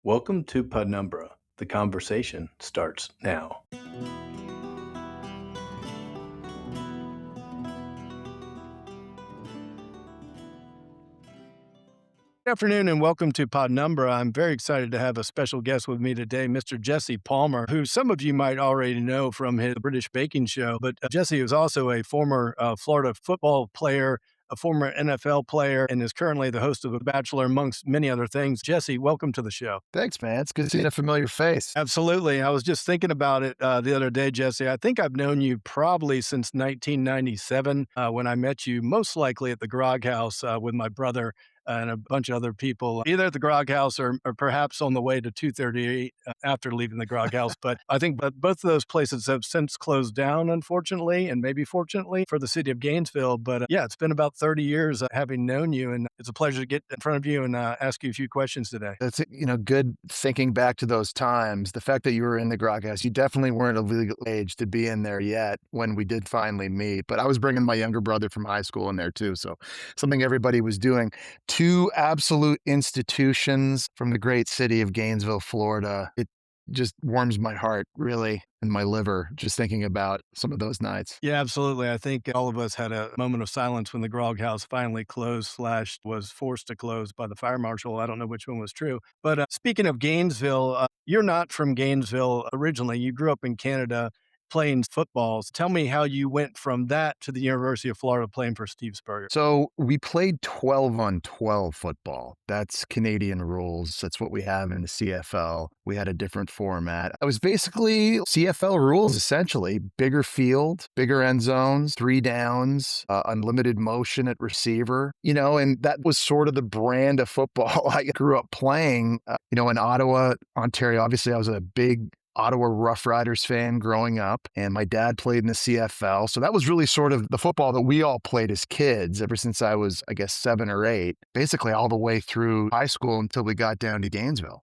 Welcome to PodNumbra. The conversation starts now. Good afternoon and welcome to PodNumbra. I'm very excited to have a special guest with me today, Mr. Jesse Palmer, who some of you might already know from his British Baking Show. But Jesse is also a former Florida football player, a former NFL player, and is currently the host of The Bachelor, amongst many other things. Jesse, welcome to the show. Thanks, man. It's good seeing a familiar face. Absolutely. I was just thinking about it the other day, Jesse. I think I've known you probably since 1997 when I met you, most likely at the Grog House with my brother and a bunch of other people, either at the Grog House or perhaps on the way to 238 after leaving the Grog House. But I think both of those places have since closed down, unfortunately, and maybe fortunately for the city of Gainesville. But yeah, it's been about 30 years having known you, and it's a pleasure to get in front of you and ask you a few questions today. That's, good thinking back to those times. The fact that you were in the Grog House, you definitely weren't of legal age to be in there yet when we did finally meet. But I was bringing my younger brother from high school in there too. So something everybody was doing. Two absolute institutions from the great city of Gainesville, Florida. It just warms my heart, really, and my liver, just thinking about some of those nights. Yeah, absolutely. I think all of us had a moment of silence when the Grog House finally closed slash was forced to close by the fire marshal. I don't know which one was true. But speaking of Gainesville, you're not from Gainesville originally. You grew up in Canada playing footballs. Tell me how you went from that to the University of Florida playing for Steve Spurrier. So we played 12 on 12 football. That's Canadian rules. That's what we have in the CFL. We had a different format. It was basically CFL rules, essentially. Bigger field, bigger end zones, 3 downs, unlimited motion at receiver, and that was sort of the brand of football I grew up playing, in Ottawa, Ontario. Obviously, I was a big Ottawa Rough Riders fan growing up, and my dad played in the CFL. So that was really sort of the football that we all played as kids ever since I was, I guess, 7 or 8, basically all the way through high school until we got down to Gainesville.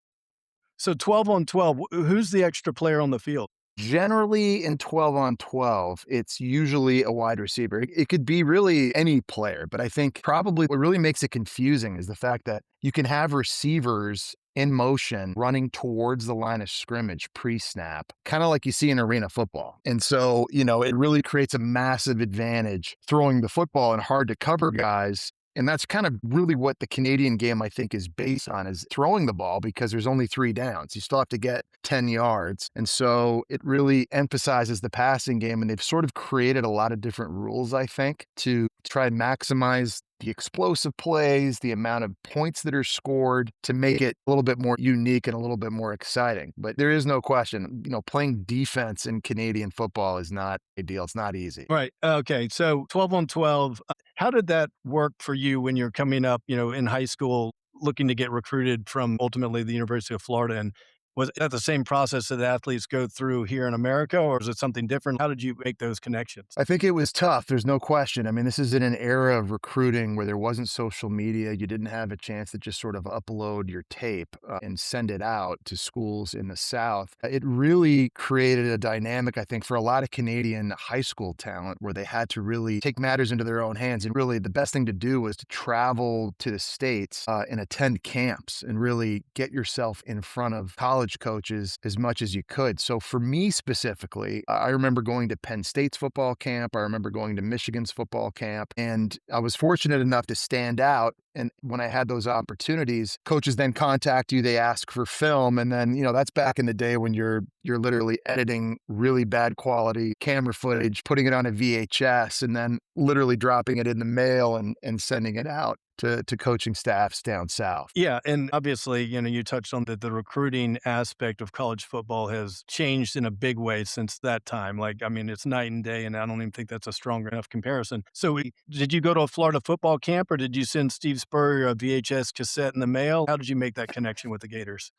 So 12 on 12, who's the extra player on the field? Generally, in 12 on 12, it's usually a wide receiver. It could be really any player, but I think probably what really makes it confusing is the fact that you can have receivers in motion running towards the line of scrimmage pre-snap, kind of like you see in arena football. And so, it really creates a massive advantage throwing the football and hard to cover guys. And that's kind of really what the Canadian game, I think, is based on, is throwing the ball, because there's only 3 downs. You still have to get 10 yards. And so it really emphasizes the passing game. And they've sort of created a lot of different rules, I think, to try and maximize the explosive plays, the amount of points that are scored, to make it a little bit more unique and a little bit more exciting. But there is no question, playing defense in Canadian football is not ideal. It's not easy. Right. Okay. So 12 on 12, how did that work for you when you're coming up, in high school, looking to get recruited from ultimately the University of Florida? And was that the same process that athletes go through here in America, or is it something different? How did you make those connections? I think it was tough. There's no question. I mean, this is in an era of recruiting where there wasn't social media. You didn't have a chance to just sort of upload your tape and send it out to schools in the South. It really created a dynamic, I think, for a lot of Canadian high school talent, where they had to really take matters into their own hands. And really, the best thing to do was to travel to the States and attend camps and really get yourself in front of college coaches as much as you could. So for me specifically, I remember going to Penn State's football camp. I remember going to Michigan's football camp, and I was fortunate enough to stand out. And when I had those opportunities, coaches then contact you, they ask for film. And then, that's back in the day when you're literally editing really bad quality camera footage, putting it on a VHS, and then literally dropping it in the mail and sending it out to coaching staffs down south. Yeah, and obviously, you touched on that the recruiting aspect of college football has changed in a big way since that time. Like, I mean, it's night and day, and I don't even think that's a strong enough comparison. So did you go to a Florida football camp, or did you send Steve Spurrier a VHS cassette in the mail? How did you make that connection with the Gators?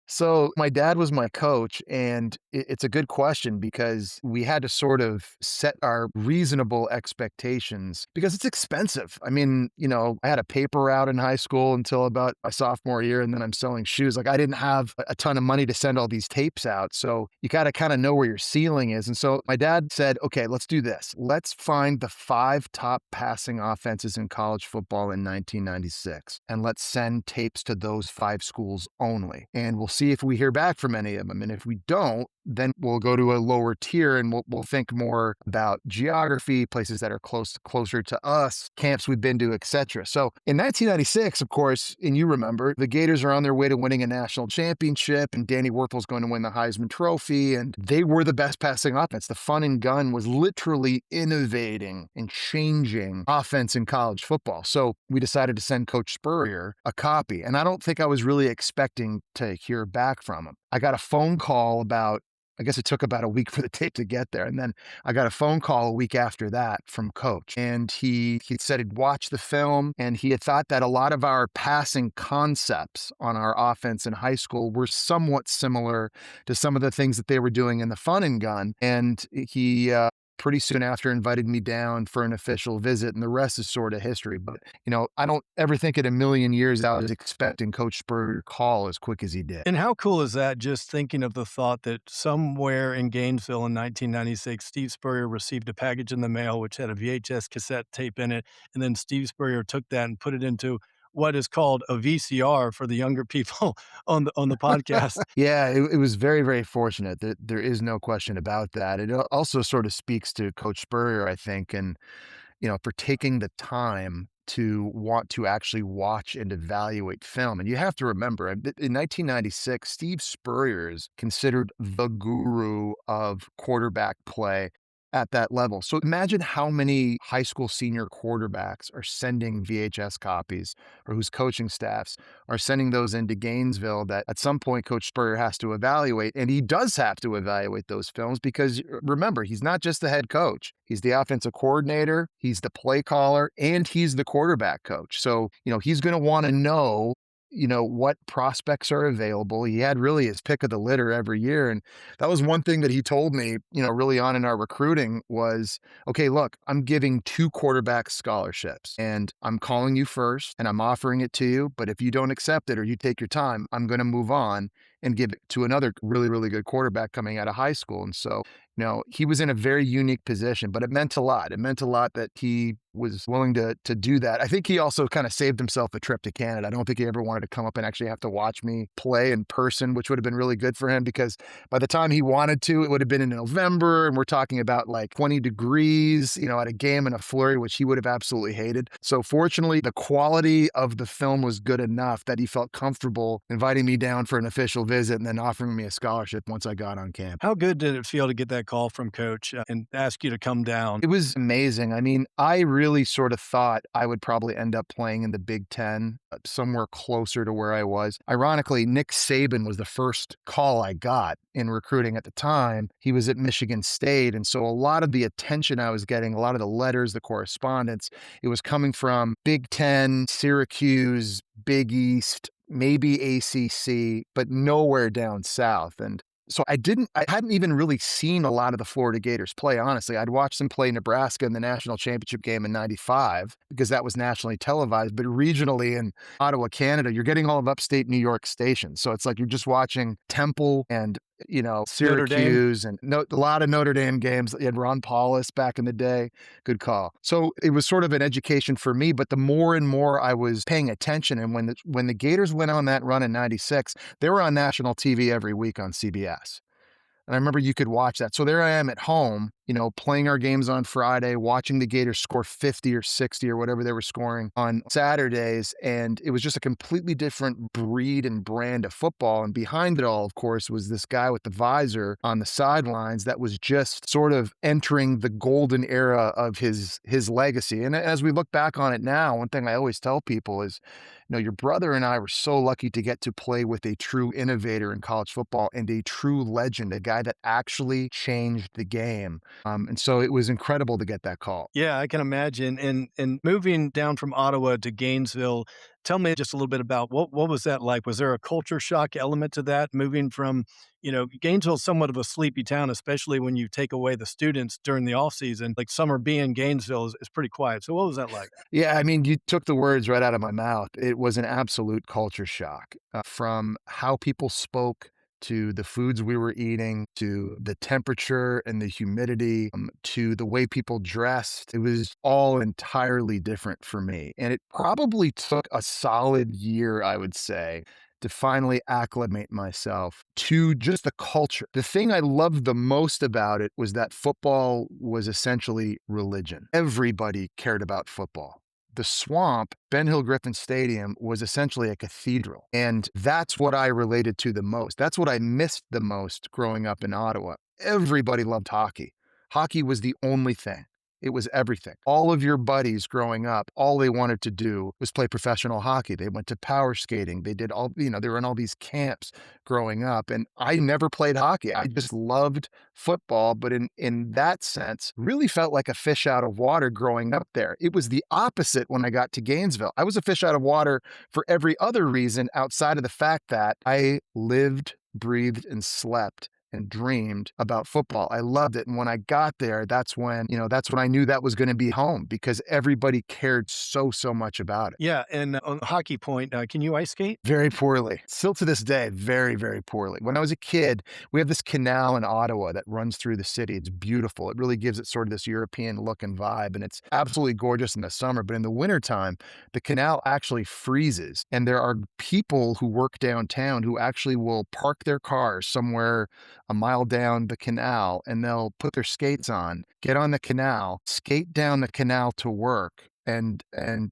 So my dad was my coach, and it's a good question because we had to sort of set our reasonable expectations because it's expensive. I mean, I had a paper route in high school until about my sophomore year, and then I'm selling shoes. Like I didn't have a ton of money to send all these tapes out. So you got to kind of know where your ceiling is. And so my dad said, okay, let's do this. Let's find the five top passing offenses in college football in 1996, and let's send tapes to those five schools only. And we'll see if we hear back from any of them. And if we don't, then we'll go to a lower tier and we'll think more about geography, places that are closer to us, camps we've been to, etc. So in 1996, of course, and you remember, the Gators are on their way to winning a national championship, and Danny Werfel's going to win the Heisman Trophy, and they were the best passing offense. The fun and gun was literally innovating and changing offense in college football. So we decided to send Coach Spurrier a copy, and I don't think I was really expecting to hear back from him. I got a phone call about I guess it took about a week for the tape to get there. And then I got a phone call a week after that from coach. And he said he'd watched the film and he had thought that a lot of our passing concepts on our offense in high school were somewhat similar to some of the things that they were doing in the fun and gun. And he pretty soon after invited me down for an official visit, and the rest is sort of history. But I don't ever think in a million years I was expecting Coach Spurrier to call as quick as he did. And how cool is that, just thinking of the thought that somewhere in Gainesville in 1996, Steve Spurrier received a package in the mail which had a VHS cassette tape in it, and then Steve Spurrier took that and put it into what is called a VCR for the younger people on the podcast. Yeah, it was very, very fortunate. There is no question about that. It also sort of speaks to Coach Spurrier, I think, and for taking the time to want to actually watch and evaluate film. And you have to remember, in 1996, Steve Spurrier is considered the guru of quarterback play at that level. So imagine how many high school senior quarterbacks are sending VHS copies, or whose coaching staffs are sending those into Gainesville, that at some point Coach Spurrier has to evaluate. And he does have to evaluate those films because remember, he's not just the head coach. He's the offensive coordinator, he's the play caller, and he's the quarterback coach. So, he's going to want to know what prospects are available. He had really his pick of the litter every year. And that was one thing that he told me, really on in our recruiting was, okay, look, I'm giving two quarterback scholarships and I'm calling you first and I'm offering it to you. But if you don't accept it or you take your time, I'm going to move on and give it to another really, really good quarterback coming out of high school. And so, he was in a very unique position, but it meant a lot. It meant a lot that he was willing to do that. I think he also kind of saved himself a trip to Canada. I don't think he ever wanted to come up and actually have to watch me play in person, which would have been really good for him because by the time he wanted to, it would have been in November, and we're talking about like 20 degrees, at a game in a flurry, which he would have absolutely hated. So fortunately, the quality of the film was good enough that he felt comfortable inviting me down for an official visit and then offering me a scholarship once I got on campus. How good did it feel to get that call from coach, and ask you to come down? It was amazing. I mean, I really sort of thought I would probably end up playing in the Big Ten, somewhere closer to where I was. Ironically, Nick Saban was the first call I got in recruiting at the time. He was at Michigan State. And so a lot of the attention I was getting, a lot of the letters, the correspondence, it was coming from Big Ten, Syracuse, Big East, maybe ACC, but nowhere down south. And so I hadn't even really seen a lot of the Florida Gators play, honestly. I'd watched them play Nebraska in the national championship game in 95 because that was nationally televised, but regionally in Ottawa, Canada, you're getting all of upstate New York stations. So it's like you're just watching Temple and Notre Dame? Syracuse and a lot of Notre Dame games. You had Ron Paulus back in the day. Good call. So it was sort of an education for me, but the more and more I was paying attention, and when the Gators went on that run in 96, they were on national TV every week on CBS. And I remember you could watch that. So there I am at home, playing our games on Friday, watching the Gators score 50 or 60 or whatever they were scoring on Saturdays. And it was just a completely different breed and brand of football. And behind it all, of course, was this guy with the visor on the sidelines that was just sort of entering the golden era of his legacy. And as we look back on it now, one thing I always tell people is, your brother and I were so lucky to get to play with a true innovator in college football and a true legend, a guy that actually changed the game. And so it was incredible to get that call. Yeah, I can imagine. And moving down from Ottawa to Gainesville, Tell me just a little bit about what was that like? Was there a culture shock element to that, moving from, Gainesville's somewhat of a sleepy town, especially when you take away the students during the off season. Like summer being Gainesville is pretty quiet. So what was that like? Yeah, I mean, you took the words right out of my mouth. It was an absolute culture shock, from how people spoke to the foods we were eating, to the temperature and the humidity, to the way people dressed. It was all entirely different for me. And it probably took a solid year, I would say, to finally acclimate myself to just the culture. The thing I loved the most about it was that football was essentially religion. Everybody cared about football. The swamp, Ben Hill Griffin Stadium, was essentially a cathedral. And that's what I related to the most. That's what I missed the most growing up in Ottawa. Everybody loved hockey. Hockey was the only thing. It was everything. All of your buddies growing up, all they wanted to do was play professional hockey. They went to power skating. They did all, they were in all these camps growing up. And I never played hockey. I just loved football, but in that sense, really felt like a fish out of water growing up there. It was the opposite when I got to Gainesville. I was a fish out of water for every other reason outside of the fact that I lived, breathed, and slept and dreamed about football. I loved it. And when I got there, that's when I knew that was going to be home because everybody cared so much about it. Yeah, and on the hockey point, can you ice skate? Very poorly. Still to this day, very poorly. When I was a kid, we have this canal in Ottawa that runs through the city. It's beautiful. It really gives it sort of this European look and vibe, and it's absolutely gorgeous in the summer. But in the wintertime, the canal actually freezes, and there are people who work downtown who actually will park their cars somewhere a mile down the canal, and they'll put their skates on, get on the canal, skate down the canal to work, and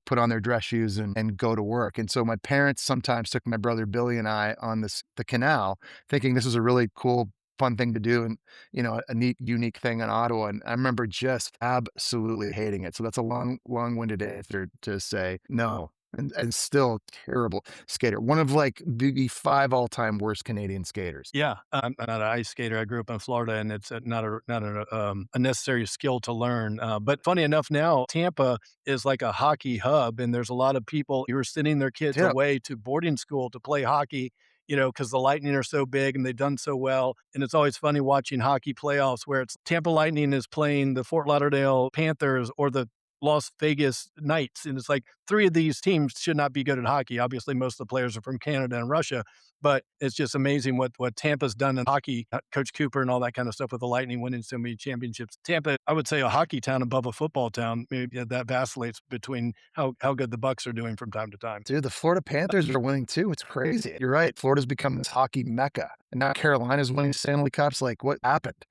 put on their dress shoes and go to work. And so my parents sometimes took my brother Billy and I on the canal, thinking this was a really cool, fun thing to do and, a neat, unique thing in Ottawa. And I remember just absolutely hating it. So that's a long-winded answer to say no. And still terrible skater. One of like the five all-time worst Canadian skaters. Yeah, I'm not an ice skater. I grew up in Florida, and it's not a necessary skill to learn. But funny enough, now Tampa is like a hockey hub, and there's a lot of people who are sending their kids Yeah. away to boarding school to play hockey. Because the Lightning are so big and they've done so well. And it's always funny watching hockey playoffs where it's Tampa Lightning is playing the Fort Lauderdale Panthers or the Las Vegas Knights. And it's like three of these teams should not be good at hockey. Obviously, most of the players are from Canada and Russia, but it's just amazing what Tampa's done in hockey. Coach Cooper and all that kind of stuff with the Lightning winning so many championships. Tampa, I would say a hockey town above a football town. Maybe that vacillates between how good the Bucks are doing from time to time. Dude, the Florida Panthers are winning too. It's crazy. You're right. Florida's become this hockey mecca. And now Carolina's winning Stanley Cups. Like, what happened?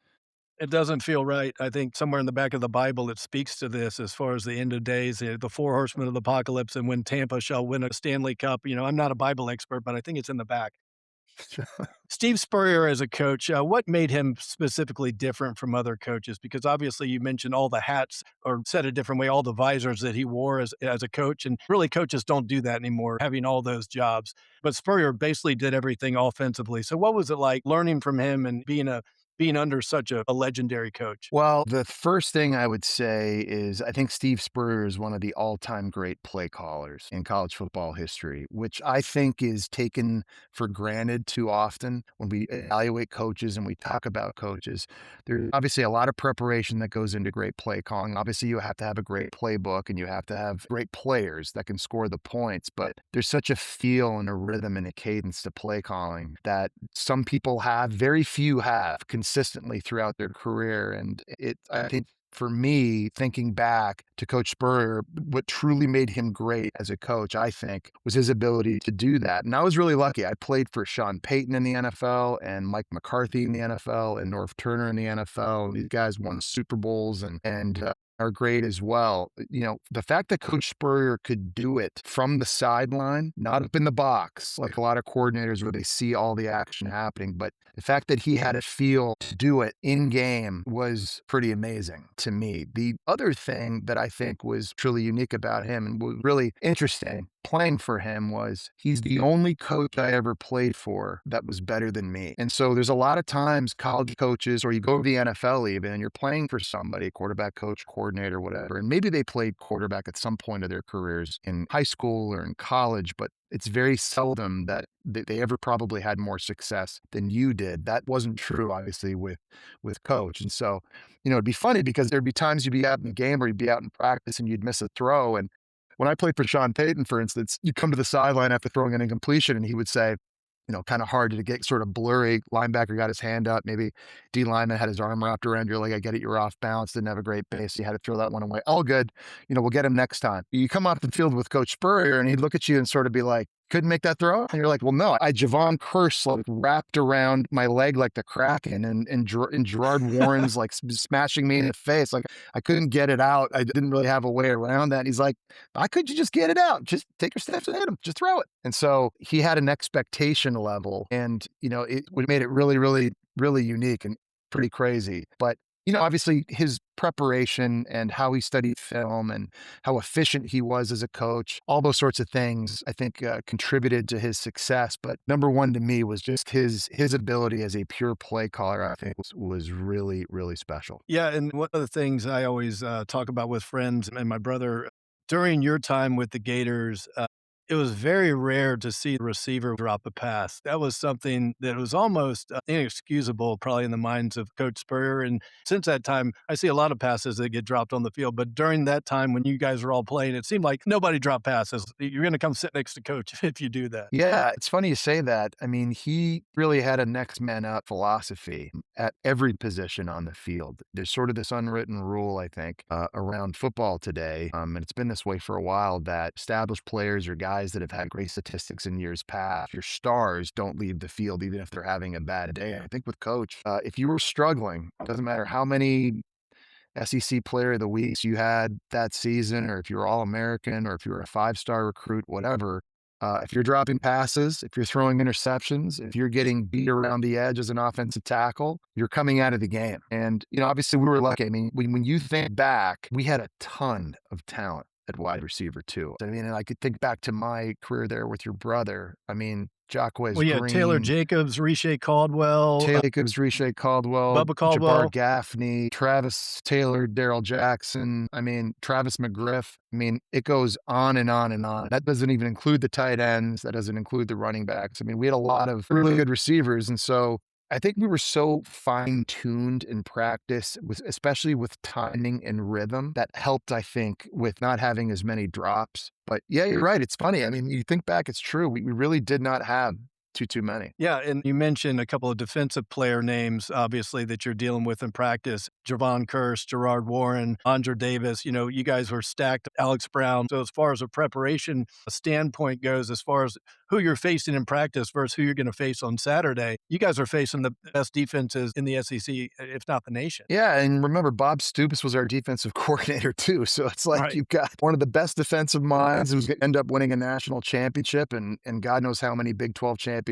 It doesn't feel right. I think somewhere in the back of the Bible, it speaks to this as far as the end of days, the four horsemen of the apocalypse, and when Tampa shall win a Stanley Cup. I'm not a Bible expert, but I think it's in the back. Steve Spurrier as a coach, what made him specifically different from other coaches? Because obviously you mentioned all the hats, or said a different way, all the visors that he wore as a coach. And really, coaches don't do that anymore, having all those jobs. But Spurrier basically did everything offensively. So what was it like learning from him and being under such a legendary coach? Well, the first thing I would say is I think Steve Spurrier is one of the all-time great play callers in college football history, which I think is taken for granted too often when we evaluate coaches and we talk about coaches. There's obviously a lot of preparation that goes into great play calling. Obviously, you have to have a great playbook and you have to have great players that can score the points, but there's such a feel and a rhythm and a cadence to play calling that some people have, very few have consistently throughout their career. And I think for me, thinking back to Coach Spurrier, what truly made him great as a coach, I think, was his ability to do that. And I was really lucky. I played for Sean Payton in the NFL and Mike McCarthy in the NFL and Norv Turner in the NFL. These guys won Super Bowls and are great as well. The fact that Coach Spurrier could do it from the sideline, not up in the box, like a lot of coordinators where they see all the action happening, but the fact that he had a feel to do it in game was pretty amazing to me. The other thing that I think was truly unique about him and was really interesting playing for him was he's the only coach I ever played for that was better than me. And so there's a lot of times college coaches, or you go to the NFL even, and you're playing for somebody, quarterback coach, coordinator, whatever, and maybe they played quarterback at some point of their careers in high school or in college, but it's very seldom that they ever probably had more success than you did. That wasn't true, obviously, with coach. And so, it'd be funny because there'd be times you'd be out in the game or you'd be out in practice and you'd miss a throw. And when I played for Sean Payton, for instance, you'd come to the sideline after throwing an incompletion and he would say, kind of hard to get, sort of blurry. Linebacker got his hand up. Maybe D lineman had his arm wrapped around your leg. I get it. You're off balance. Didn't have a great base. You had to throw that one away. All good. We'll get him next time. You come off the field with Coach Spurrier and he'd look at you and sort of be like, couldn't make that throw? And you're like, well, no, I Javon Curse like wrapped around my leg like the Kraken and Gerard Warren's like smashing me in the face. Like I couldn't get it out. I didn't really have a way around that. And he's like, why couldn't you just get it out? Just take your steps and hit him. Just throw it. And so he had an expectation level and, it would made it really, really, really unique and pretty crazy. But obviously his preparation and how he studied film and how efficient he was as a coach, all those sorts of things, I think contributed to his success. But number one to me was just his ability as a pure play caller, I think was really, really special. Yeah, and one of the things I always, talk about with friends and my brother, during your time with the Gators, it was very rare to see a receiver drop a pass. That was something that was almost, inexcusable probably in the minds of Coach Spurrier, and since that time, I see a lot of passes that get dropped on the field, but during that time when you guys were all playing, it seemed like nobody dropped passes. You're gonna come sit next to coach if you do that. Yeah, it's funny you say that. I mean, he really had a next man up philosophy at every position on the field. There's sort of this unwritten rule, I think, around football today, and it's been this way for a while, that established players or guys that have had great statistics in years past, your stars don't leave the field even if they're having a bad day. I think with coach, if you were struggling, doesn't matter how many SEC player of the weeks you had that season, or if you're all American, or if you're a 5-star recruit, whatever. If you're dropping passes, if you're throwing interceptions, if you're getting beat around the edge as an offensive tackle, you're coming out of the game. And, obviously we were lucky. I mean, when you think back, we had a ton of talent at wide receiver too. I mean, and I could think back to my career there with your brother. I mean, Jacquez Well, yeah, Taylor Green, Jacobs, Rishay Caldwell, Taylor Jacobs, Rishay Caldwell, Bubba Jabbar Caldwell. Gaffney, Travis Taylor, Daryl Jackson. I mean, Travis McGriff. I mean, it goes on and on and on. That doesn't even include the tight ends. That doesn't include the running backs. I mean, we had a lot of really good receivers. And so I think we were so fine tuned in practice, especially with timing and rhythm, that helped, I think, with not having as many drops. But yeah, you're right. It's funny. I mean, you think back, it's true. We really did not have too many. Yeah, and you mentioned a couple of defensive player names, obviously, that you're dealing with in practice. Javon Curse, Gerard Warren, Andre Davis, you guys were stacked, Alex Brown. So as far as a preparation standpoint goes, as far as who you're facing in practice versus who you're going to face on Saturday, you guys are facing the best defenses in the SEC, if not the nation. Yeah, and remember, Bob Stoops was our defensive coordinator too. So it's like Right. you've got one of the best defensive minds who's going to end up winning a national championship and God knows how many Big 12 championships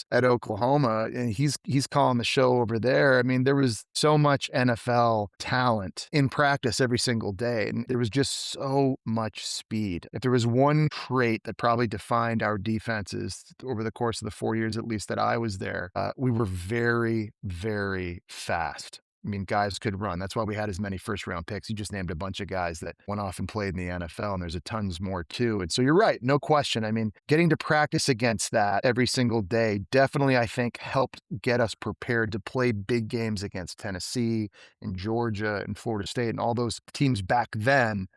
at Oklahoma. And he's calling the show over there. I mean, there was so much NFL talent in practice every single day, and there was just so much speed. If there was one trait that probably defined our defenses over the course of the 4 years, at least that I was there, we were very, very fast. I mean, guys could run. That's why we had as many first round picks. You just named a bunch of guys that went off and played in the NFL, and there's a tons more too. And so you're right, no question. I mean, getting to practice against that every single day definitely, I think, helped get us prepared to play big games against Tennessee and Georgia and Florida State and all those teams back then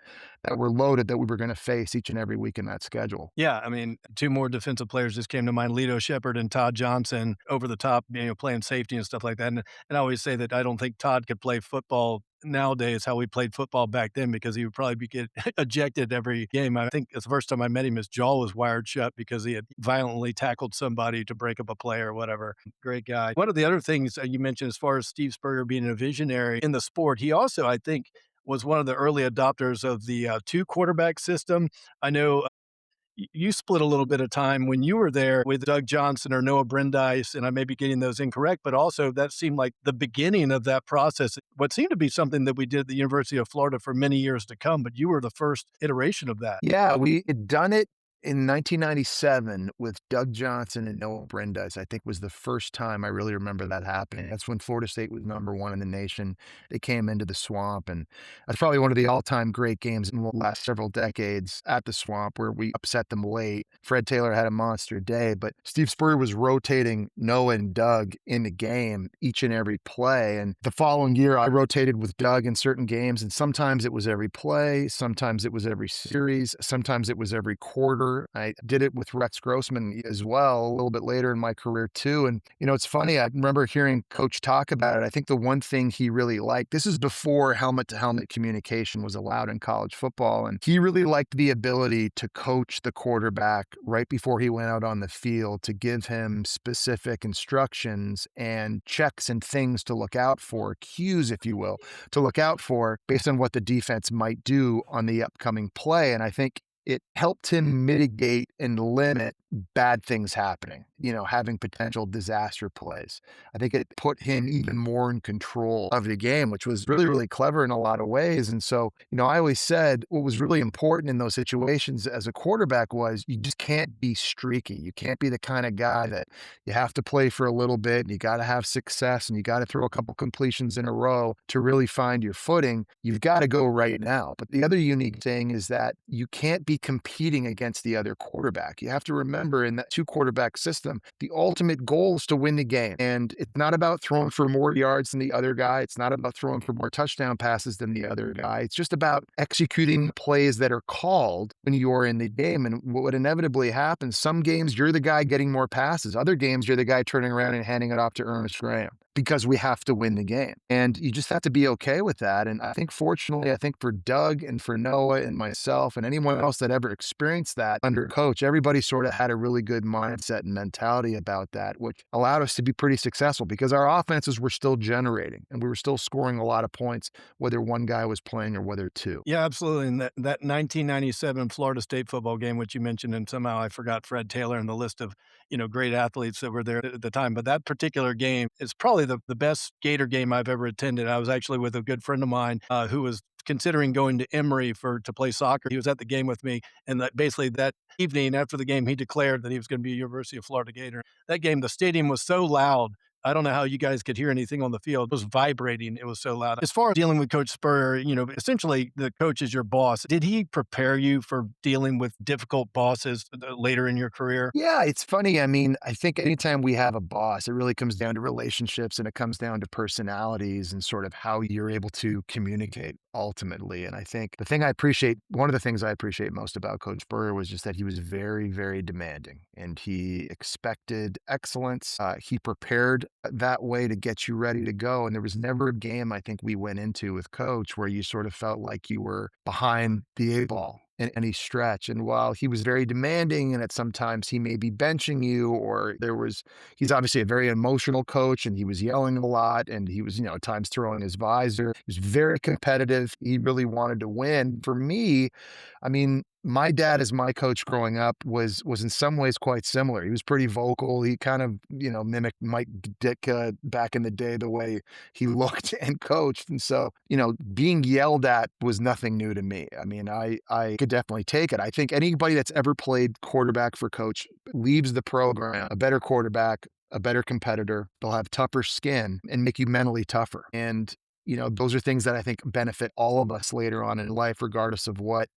that were loaded that we were going to face each and every week in that schedule. Yeah, I mean, two more defensive players just came to mind, Lito Shepherd and Todd Johnson, over the top, playing safety and stuff like that. And I always say that I don't think Todd could play football nowadays how we played football back then because he would probably get ejected every game. I think the first time I met him, his jaw was wired shut because he had violently tackled somebody to break up a play or whatever. Great guy. One of the other things you mentioned as far as Steve Spurrier being a visionary in the sport, he also, I think, was one of the early adopters of the two quarterback system. I know you split a little bit of time when you were there with Doug Johnson or Noah Brandeis, and I may be getting those incorrect, but also that seemed like the beginning of that process. What seemed to be something that we did at the University of Florida for many years to come, but you were the first iteration of that. Yeah, we had done it In 1997, with Doug Johnson and Noah Brindez, I think was the first time I really remember that happening. That's when Florida State was number one in the nation. They came into the Swamp, and that's probably one of the all-time great games in the last several decades at the Swamp, where we upset them late. Fred Taylor had a monster day, but Steve Spurrier was rotating Noah and Doug in the game each and every play. And the following year, I rotated with Doug in certain games, and sometimes it was every play, sometimes it was every series, sometimes it was every quarter. I did it with Rex Grossman as well a little bit later in my career too. And, it's funny. I remember hearing Coach talk about it. I think the one thing he really liked, this is before helmet to helmet communication was allowed in college football. And he really liked the ability to coach the quarterback right before he went out on the field, to give him specific instructions and checks and things to look out for, cues, if you will, to look out for based on what the defense might do on the upcoming play. And I think it helped him mitigate and limit bad things happening, having potential disaster plays. I think it put him even more in control of the game, which was really, really clever in a lot of ways. And so, I always said what was really important in those situations as a quarterback was you just can't be streaky. You can't be the kind of guy that you have to play for a little bit and you got to have success and you got to throw a couple completions in a row to really find your footing. You've got to go right now. But the other unique thing is that you can't be competing against the other quarterback. You have to remember in that two quarterback system, the ultimate goal is to win the game. And it's not about throwing for more yards than the other guy. It's not about throwing for more touchdown passes than the other guy. It's just about executing plays that are called when you're in the game. And what inevitably happens, some games you're the guy getting more passes. Other games you're the guy turning around and handing it off to Ernest Graham, because we have to win the game. And you just have to be okay with that. And I think fortunately, I think for Doug and for Noah and myself and anyone else that ever experienced that under coach, everybody sort of had a really good mindset and mentality about that, which allowed us to be pretty successful because our offenses were still generating and we were still scoring a lot of points, whether one guy was playing or whether two. Yeah, absolutely. And that 1997 Florida State football game, which you mentioned, and somehow I forgot Fred Taylor in the list of, great athletes that were there at the time. But that particular game is probably the best Gator game I've ever attended. I was actually with a good friend of mine who was considering going to Emory to play soccer. He was at the game with me, and that basically that evening after the game, he declared that he was going to be a University of Florida Gator. That game, the stadium was so loud. I don't know how you guys could hear anything on the field. It was vibrating. It was so loud. As far as dealing with Coach Spurrier, essentially the coach is your boss. Did he prepare you for dealing with difficult bosses later in your career? Yeah, it's funny. I mean, I think anytime we have a boss, it really comes down to relationships and it comes down to personalities and sort of how you're able to communicate ultimately. And I think one of the things I appreciate most about Coach Spurrier was just that he was very, very demanding and he expected excellence. He prepared that way to get you ready to go. And there was never a game I think we went into with Coach where you sort of felt like you were behind the eight ball in any stretch. And while he was very demanding and at sometimes he may be benching you or he's obviously a very emotional coach and he was yelling a lot and he was, at times throwing his visor. He was very competitive. He really wanted to win. For me, I mean, my dad as my coach growing up was in some ways quite similar. He was pretty vocal. He kind of, mimicked Mike Ditka back in the day, the way he looked and coached. And so, being yelled at was nothing new to me. I mean, I could definitely take it. I think anybody that's ever played quarterback for coach leaves the program a better quarterback, a better competitor. They'll have tougher skin and make you mentally tougher. And those are things that I think benefit all of us later on in life, regardless of what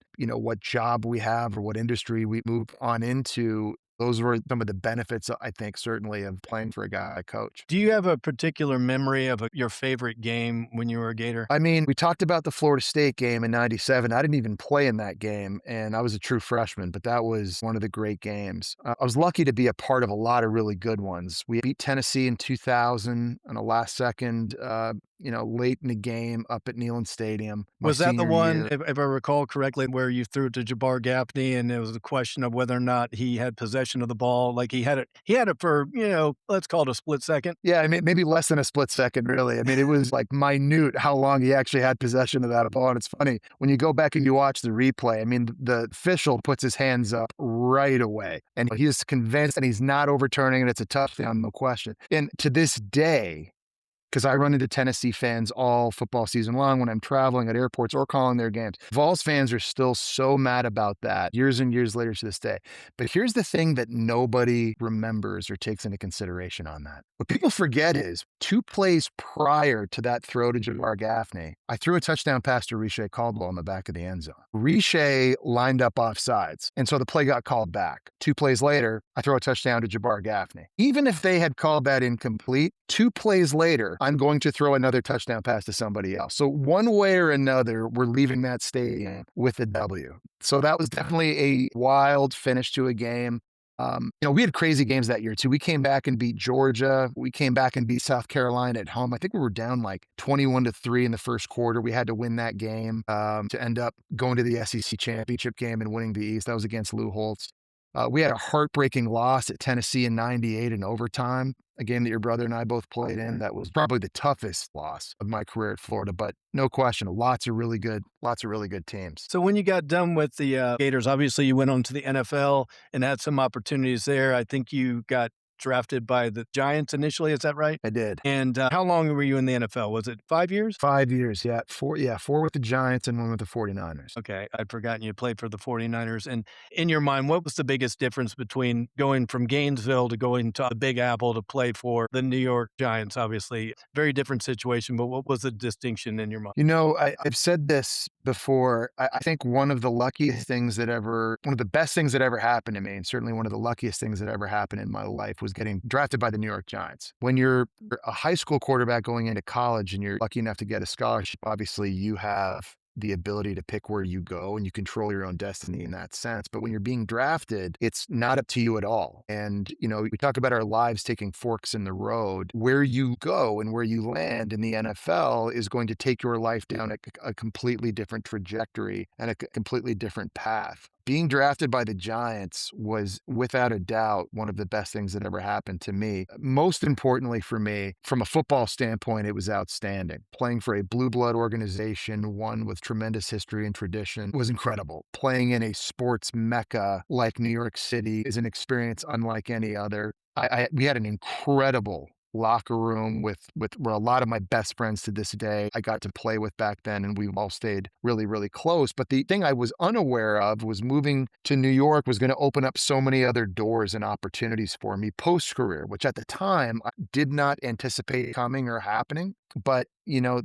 job we have or what industry we move on into. Those were some of the benefits, I think, certainly of playing for a guy like Coach. Do you have a particular memory of your favorite game when you were a Gator? I mean, we talked about the Florida State game in '97. I didn't even play in that game, and I was a true freshman, but that was one of the great games. I was lucky to be a part of a lot of really good ones. We beat Tennessee in 2000 on a last second, late in the game up at Neyland Stadium my Was that the senior one, year. if I recall correctly, where you threw it to Jabbar Gaffney and it was a question of whether or not he had possession of the ball? Like he had it for, let's call it a split second. Yeah, I mean, maybe less than a split second, really. I mean, it was like minute how long he actually had possession of that ball. And it's funny when you go back and you watch the replay. I mean, the official puts his hands up right away, and he's convinced, and he's not overturning it. It's a touchdown, no question. And to this day, because I run into Tennessee fans all football season long when I'm traveling at airports or calling their games. Vols fans are still so mad about that years and years later to this day. But here's the thing that nobody remembers or takes into consideration on that. What people forget is 2 plays prior to that throw to Jabbar Gaffney, I threw a touchdown pass to Riche Caldwell in the back of the end zone. Riche lined up off sides, and so the play got called back. 2 plays later, I throw a touchdown to Jabbar Gaffney. Even if they had called that incomplete, 2 plays later, I'm going to throw another touchdown pass to somebody else. So one way or another, we're leaving that stadium with a W. So that was definitely a wild finish to a game. We had crazy games that year too. We came back and beat Georgia. We came back and beat South Carolina at home. I think we were down like 21-3 in the first quarter. We had to win that game to end up going to the SEC championship game and winning the East. That was against Lou Holtz. We had a heartbreaking loss at Tennessee in '98 in overtime, a game that your brother and I both played in. That was probably the toughest loss of my career at Florida, but no question, lots of really good teams. So when you got done with the Gators, obviously you went on to the NFL and had some opportunities there. I think you got drafted by the Giants initially. Is that right? I did. And how long were you in the NFL? Was it 5 years? 5 years, yeah. Four with the Giants and one with the 49ers. Okay, I'd forgotten you played for the 49ers. And in your mind, what was the biggest difference between going from Gainesville to going to the Big Apple to play for the New York Giants? Obviously, very different situation, but what was the distinction in your mind? I've said this before. I think one of the best things that ever happened to me, and certainly one of the luckiest things that ever happened in my life was getting drafted by the New York Giants. When you're a high school quarterback going into college and you're lucky enough to get a scholarship, obviously you have the ability to pick where you go and you control your own destiny in that sense. But when you're being drafted, it's not up to you at all. And, we talk about our lives taking forks in the road. Where you go and where you land in the NFL is going to take your life down a completely different trajectory and a completely different path. Being drafted by the Giants was without a doubt one of the best things that ever happened to me. Most importantly for me, from a football standpoint, it was outstanding. Playing for a blue blood organization, one with tremendous history and tradition, was incredible. Playing in a sports mecca like New York City is an experience unlike any other. We had an incredible locker room with where a lot of my best friends to this day I got to play with back then, and we all stayed really, really close. But the thing I was unaware of was moving to New York was going to open up so many other doors and opportunities for me post-career, which at the time I did not anticipate coming or happening. But,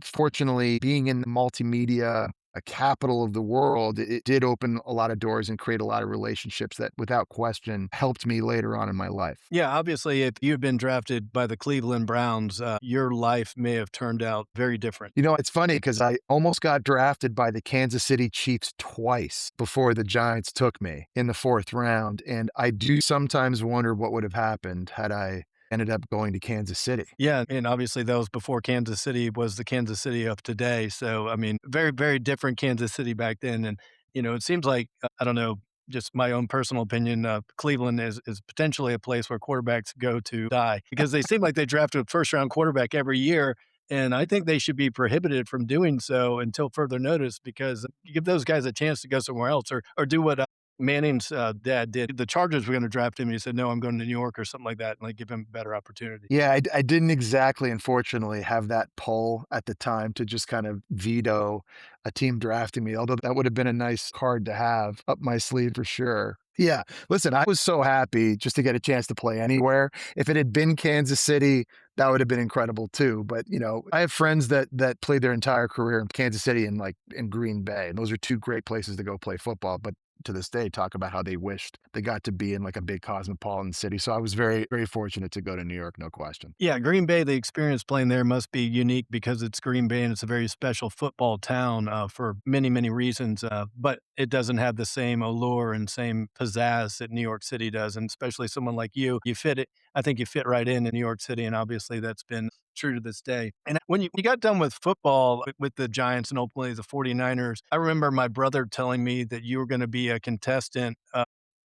fortunately, being in the multimedia a capital of the world, it did open a lot of doors and create a lot of relationships that, without question, helped me later on in my life. Yeah, obviously, if you had been drafted by the Cleveland Browns, your life may have turned out very different. It's funny because I almost got drafted by the Kansas City Chiefs twice before the Giants took me in the fourth round. And I do sometimes wonder what would have happened had I ended up going to Kansas City. Yeah, and obviously that was before Kansas City was the Kansas City of today. So, I mean, very, very different Kansas City back then. And, it seems like, I don't know, just my own personal opinion, Cleveland is potentially a place where quarterbacks go to die because they seem like they draft a first round quarterback every year. And I think they should be prohibited from doing so until further notice because you give those guys a chance to go somewhere else or do what Manning's dad did. The Chargers were going to draft him. He said, "No, I'm going to New York," or something like that, and like give him a better opportunity. Yeah, I didn't exactly, unfortunately, have that pull at the time to just kind of veto a team drafting me, although that would have been a nice card to have up my sleeve for sure. Yeah, listen, I was so happy just to get a chance to play anywhere. If it had been Kansas City, that would have been incredible too. But I have friends that played their entire career in Kansas City and like in Green Bay, and those are two great places to go play football. But to this day, talk about how they wished they got to be in like a big cosmopolitan city. So I was very, very fortunate to go to New York, no question. Yeah, Green Bay, the experience playing there must be unique because it's Green Bay and it's a very special football town for many, many reasons. But it doesn't have the same allure and same pizzazz that New York City does. And especially someone like you fit it. I think you fit right in New York City. And obviously that's been true to this day. And when you got done with football with the Giants and ultimately the 49ers, I remember my brother telling me that you were going to be a contestant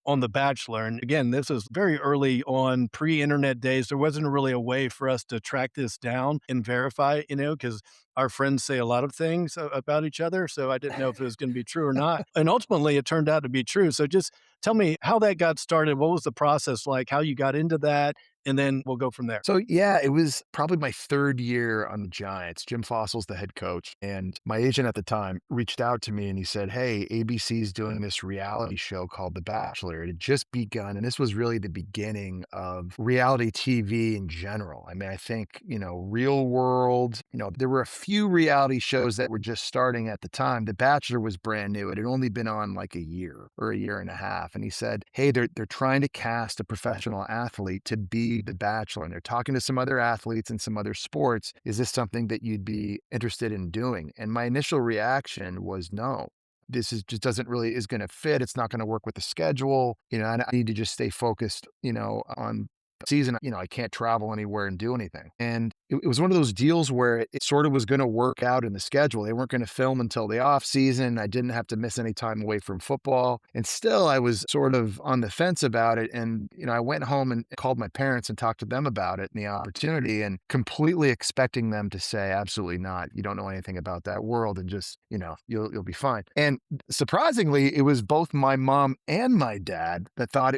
on The Bachelor. And again, this was very early on, pre-internet days. There wasn't really a way for us to track this down and verify, because our friends say a lot of things about each other. So I didn't know if it was going to be true or not. And ultimately, it turned out to be true. So just tell me how that got started. What was the process like? How you got into that? and then we'll go from there. So yeah, it was probably my 3rd year on the Giants. Jim Fossil's the head coach, and my agent at the time reached out to me and he said, "Hey, ABC's doing this reality show called The Bachelor. It had just begun, and this was really the beginning of reality TV in general. I mean, I think, Real World, there were a few reality shows that were just starting at the time. The Bachelor was brand new. It had only been on like a year or a year and a half." And he said, "Hey, they're trying to cast a professional athlete to be the Bachelor, and they're talking to some other athletes in some other sports. Is this something that you'd be interested in doing?" And my initial reaction was no. This is just doesn't really is going to fit. It's not going to work with the schedule. I need to just stay focused, on season. I can't travel anywhere and do anything. And it was one of those deals where it sort of was going to work out in the schedule. They weren't going to film until the off season. I didn't have to miss any time away from football. And still, I was sort of on the fence about it. And, I went home and called my parents and talked to them about it and the opportunity, and completely expecting them to say, absolutely not. You don't know anything about that world, and just, you'll be fine. And surprisingly, it was both my mom and my dad that thought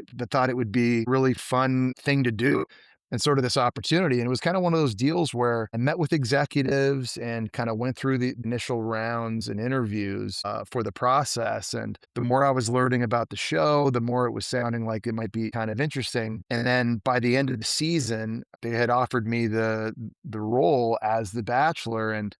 it would be a really fun thing to do, and sort of this opportunity. And it was kind of one of those deals where I met with executives and kind of went through the initial rounds and interviews for the process. And the more I was learning about the show, the more it was sounding like it might be kind of interesting. And then by the end of the season, they had offered me the role as the Bachelor. And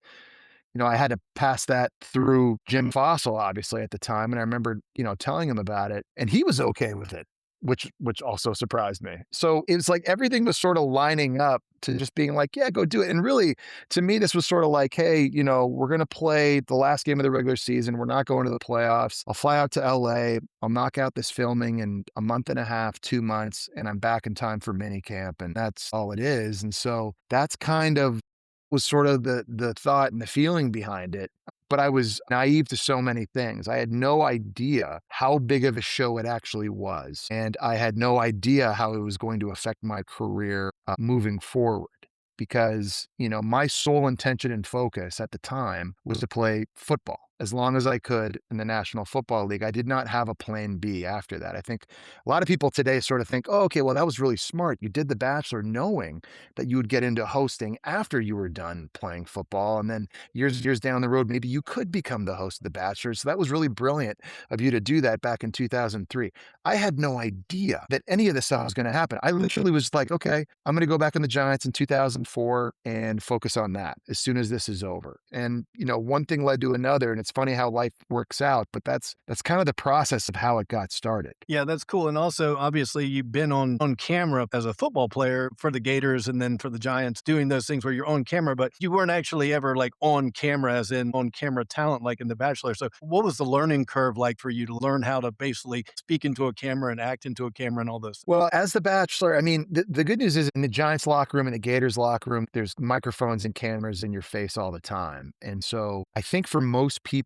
I had to pass that through Jim Fossil, obviously, at the time. And I remember, telling him about it, and he was okay with it, which also surprised me. So it was like everything was sort of lining up to just being like, yeah, go do it. And really, to me, this was sort of like, hey, we're going to play the last game of the regular season. We're not going to the playoffs. I'll fly out to LA. I'll knock out this filming in a month and a half, 2 months, and I'm back in time for mini camp. And that's all it is. And so that's kind of was sort of the thought and the feeling behind it. But I was naive to so many things. I had no idea how big of a show it actually was. And I had no idea how it was going to affect my career moving forward. Because, my sole intention and focus at the time was to play football as long as I could in the National Football League. I did not have a plan B after that. I think a lot of people today sort of think, oh, okay, well, that was really smart. You did The Bachelor knowing that you would get into hosting after you were done playing football. And then years down the road, maybe you could become the host of The Bachelor. So that was really brilliant of you to do that back in 2003. I had no idea that any of this stuff was going to happen. I literally was like, okay, I'm going to go back in the Giants in 2004 and focus on that as soon as this is over. And, one thing led to another. And it's funny how life works out, but that's kind of the process of how it got started. Yeah, that's cool. And also, obviously, you've been on camera as a football player for the Gators and then for the Giants, doing those things where you're on camera, but you weren't actually ever like on camera, as in on camera talent, like in The Bachelor. So what was the learning curve like for you to learn how to basically speak into a camera and act into a camera and all this? Well, as the Bachelor, I mean, the good news is in the Giants locker room and the Gators locker room, there's microphones and cameras in your face all the time. And so I think for most people,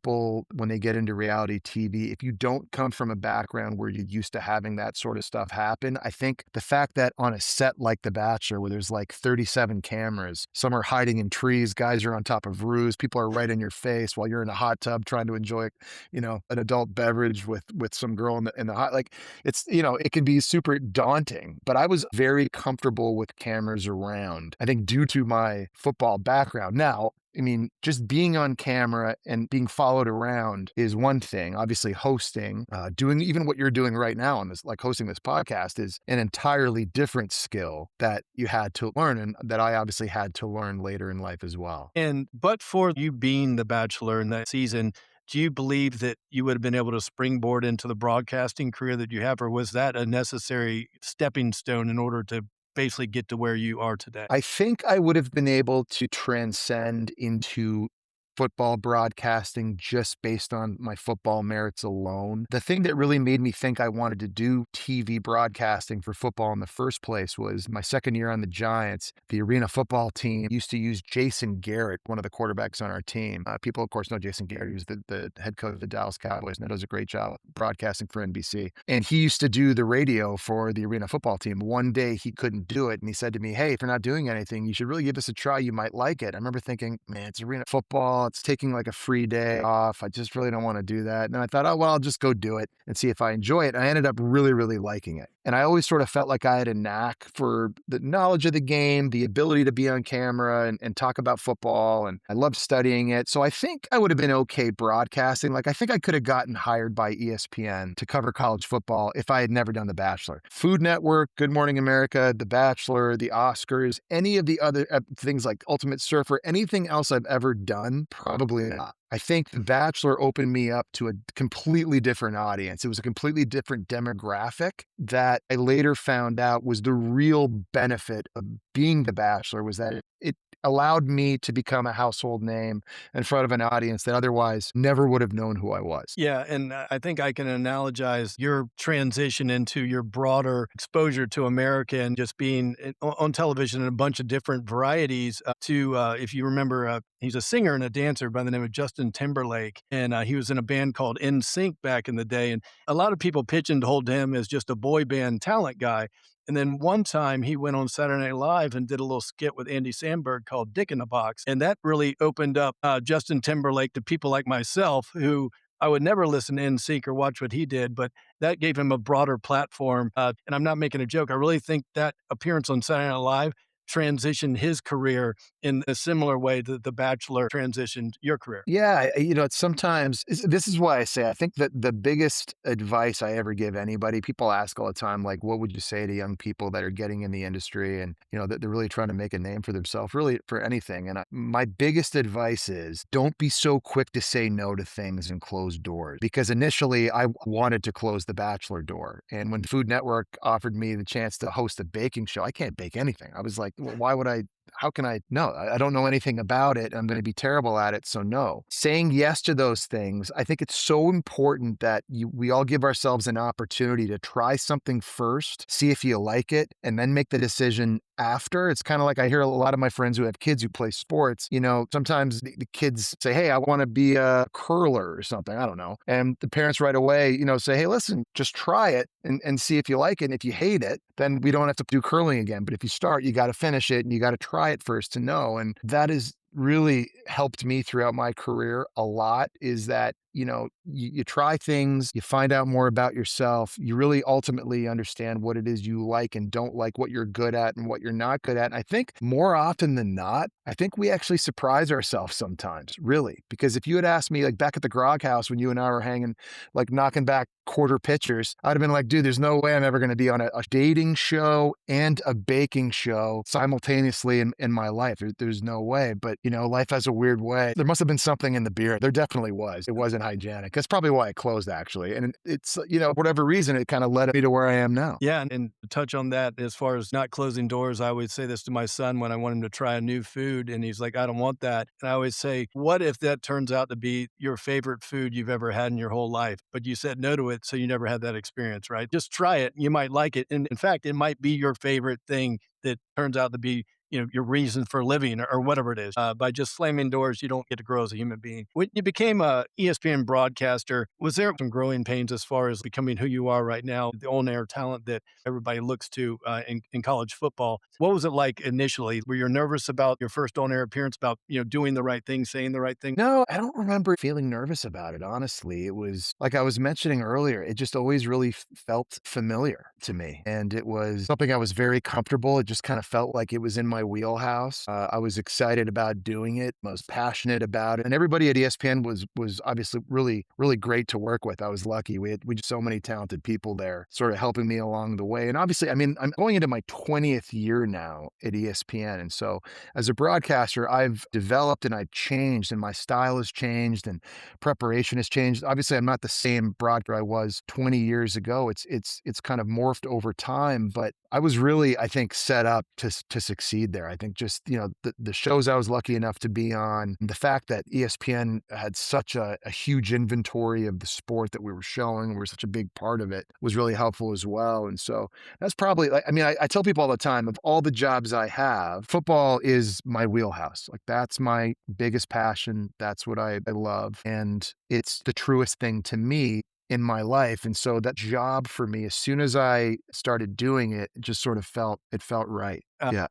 when they get into reality TV, if you don't come from a background where you're used to having that sort of stuff happen, I think the fact that on a set like The Bachelor, where there's like 37 cameras, some are hiding in trees, guys are on top of roofs, people are right in your face while you're in a hot tub trying to enjoy, an adult beverage with some girl in the hot, like it can be super daunting, but I was very comfortable with cameras around, I think due to my football background. Now, I mean, just being on camera and being followed around is one thing. Obviously, hosting, doing even what you're doing right now on this, like hosting this podcast, is an entirely different skill that you had to learn, and that I obviously had to learn later in life as well. But for you being the Bachelor in that season, do you believe that you would have been able to springboard into the broadcasting career that you have, or was that a necessary stepping stone in order to basically get to where you are today? I think I would have been able to transcend into football broadcasting just based on my football merits alone. The thing that really made me think I wanted to do TV broadcasting for football in the first place was my second year on the Giants. The arena football team used to use Jason Garrett, one of the quarterbacks on our team. People, of course, know Jason Garrett. He was the head coach of the Dallas Cowboys, and does a great job broadcasting for NBC. And he used to do the radio for the arena football team. One day he couldn't do it, and he said to me, hey, if you're not doing anything, you should really give this a try. You might like it. I remember thinking, man, it's arena football. football. It's taking like a free day off. I just really don't want to do that. And I thought, oh, well, I'll just go do it and see if I enjoy it. And I ended up really, really liking it. And I always sort of felt like I had a knack for the knowledge of the game, the ability to be on camera and talk about football. And I loved studying it. So I think I would have been okay broadcasting. Like, I think I could have gotten hired by ESPN to cover college football if I had never done The Bachelor. Food Network, Good Morning America, The Bachelor, the Oscars, any of the other things like Ultimate Surfer, anything else I've ever done, probably not. I think The Bachelor opened me up to a completely different audience. It was a completely different demographic that I later found out was the real benefit of being The Bachelor, was that it allowed me to become a household name in front of an audience that otherwise never would have known who I was. Yeah, and I think I can analogize your transition into your broader exposure to America and just being on television in a bunch of different varieties. If you remember, he's a singer and a dancer by the name of Justin Timberlake, and he was in a band called NSYNC back in the day. And a lot of people pigeonholed him as just a boy band talent guy. And then one time he went on Saturday Night Live and did a little skit with Andy Samberg called Dick in a Box. And that really opened up Justin Timberlake to people like myself who I would never listen to NSYNC or watch what he did, but that gave him a broader platform. And I'm not making a joke. I really think that appearance on Saturday Night Live transitioned his career in a similar way that The Bachelor transitioned your career. Yeah, it's sometimes this is why I say I think that the biggest advice I ever give anybody, people ask all the time, like, what would you say to young people that are getting in the industry and, that they're really trying to make a name for themselves, really for anything. And my biggest advice is don't be so quick to say no to things and close doors. Because initially I wanted to close the Bachelor door. And when Food Network offered me the chance to host a baking show, I can't bake anything. I was like, well, why would I? How can I? No, I don't know anything about it. I'm going to be terrible at it. So no, saying yes to those things. I think it's so important that we all give ourselves an opportunity to try something first, see if you like it, and then make the decision after. It's kind of like I hear a lot of my friends who have kids who play sports, sometimes the kids say, hey, I want to be a curler or something. I don't know. And the parents right away, say, hey, listen, just try it and see if you like it. And if you hate it, then we don't have to do curling again. But if you start, you got to finish it and you got to try it first to know. And that is really helped me throughout my career a lot, is that you try things, you find out more about yourself, you really ultimately understand what it is you like and don't like, what you're good at and what you're not good at. And I think more often than not, I think we actually surprise ourselves sometimes, really. Because if you had asked me, like back at the Grog House when you and I were hanging, like knocking back quarter pitchers, I'd have been like, dude, there's no way I'm ever going to be on a dating show and a baking show simultaneously in my life. There's no way. But, life has a weird way. There must have been something in the beer. There definitely was. It wasn't hygienic. That's probably why I closed, actually. And it's, whatever reason, it kind of led me to where I am now. Yeah, and to touch on that, as far as not closing doors, I always say this to my son when I want him to try a new food, and he's like, "I don't want that." And I always say, "What if that turns out to be your favorite food you've ever had in your whole life, but you said no to it, so you never had that experience, right? Just try it, you might like it, and in fact, it might be your favorite thing that turns out to be your reason for living or whatever it is. By just slamming doors, you don't get to grow as a human being. When you became a ESPN broadcaster, was there some growing pains as far as becoming who you are right now, the on-air talent that everybody looks to in college football? What was it like initially? Were you nervous about your first on-air appearance, about doing the right thing, saying the right thing? No, I don't remember feeling nervous about it, honestly. It was like I was mentioning earlier, it just always really felt familiar to me. And it was something I was very comfortable. It just kind of felt like it was in my wheelhouse. I was excited about doing it. I was passionate about it. And everybody at ESPN was obviously really, really great to work with. I was lucky. We had so many talented people there sort of helping me along the way. And obviously, I mean, I'm going into my 20th year now at ESPN. And so as a broadcaster, I've developed and I've changed, and my style has changed and preparation has changed. Obviously, I'm not the same broadcaster I was 20 years ago. It's kind of morphed over time, but I was really, I think, set up to succeed there. I think just, the shows I was lucky enough to be on, the fact that ESPN had such a huge inventory of the sport that we were showing, we were such a big part of it, was really helpful as well. And so that's probably, like, I mean, I tell people all the time, of all the jobs I have, football is my wheelhouse. Like, that's my biggest passion. That's what I love. And it's the truest thing to me in my life. And so that job for me, as soon as I started doing it, it just sort of felt right. Yeah.